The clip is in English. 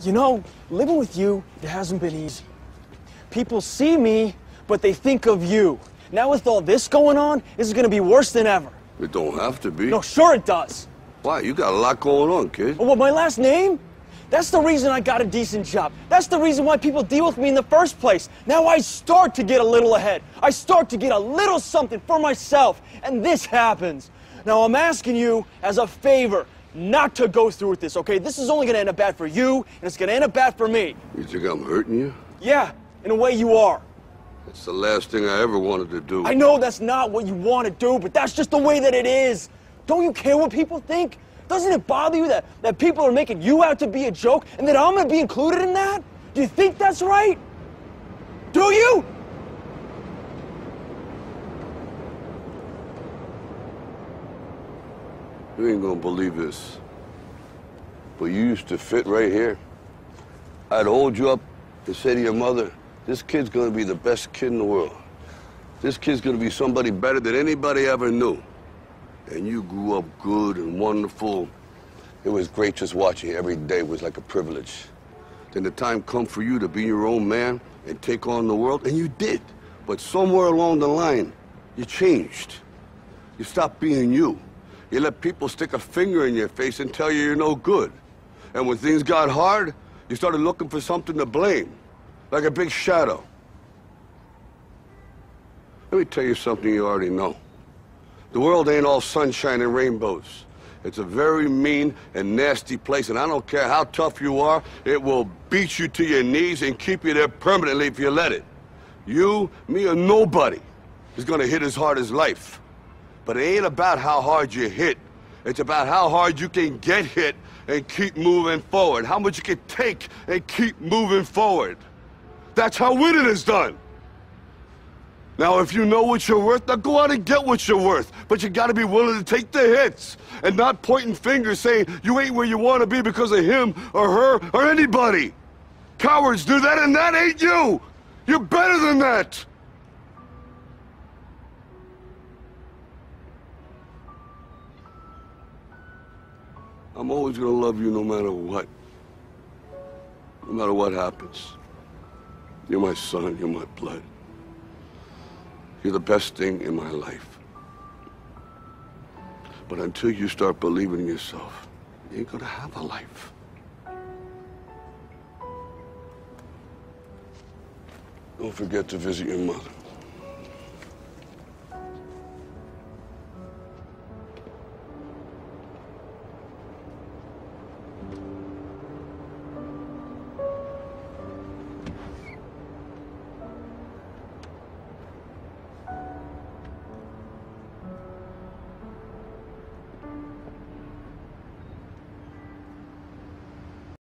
You know, living with you, it hasn't been easy. People see me, but they think of you. Now with all this going on, this is gonna be worse than ever. It don't have to be. No, sure it does. Why? You got a lot going on, kid. Oh, what, my last name? That's the reason I got a decent job. That's the reason why people deal with me in the first place. Now I start to get a little ahead. I start to get a little something for myself, and this happens. Now I'm asking you as a favor not to go through with this, okay? This is only gonna end up bad for you, and it's gonna end up bad for me. You think I'm hurting you? Yeah, in a way you are. That's the last thing I ever wanted to do. I know that's not what you want to do, but that's just the way that it is. Don't you care what people think? Doesn't it bother you that people are making you out to be a joke and that I'm going to be included in that? Do you think that's right? Do you? You ain't gonna believe this, but you used to fit right here. I'd hold you up and say to your mother, this kid's gonna be the best kid in the world. This kid's gonna be somebody better than anybody ever knew. And you grew up good and wonderful. It was great just watching you every day. It was like a privilege. Then the time come for you to be your own man and take on the world, and you did. But somewhere along the line, you changed. You stopped being you. You let people stick a finger in your face and tell you you're no good. And when things got hard, you started looking for something to blame, like a big shadow. Let me tell you something you already know. The world ain't all sunshine and rainbows. It's a very mean and nasty place, and I don't care how tough you are, it will beat you to your knees and keep you there permanently if you let it. You, me, or nobody is gonna hit as hard as life. But it ain't about how hard you hit. It's about how hard you can get hit and keep moving forward. How much you can take and keep moving forward. That's how winning is done. Now, if you know what you're worth, now go out and get what you're worth. But you gotta be willing to take the hits and not pointing fingers saying you ain't where you want to be because of him or her or anybody. Cowards do that, and that ain't you. You're better than that. I'm always gonna love you no matter what. No matter what happens. You're my son, you're my blood. You're the best thing in my life. But until you start believing in yourself, you ain't gonna have a life. Don't forget to visit your mother.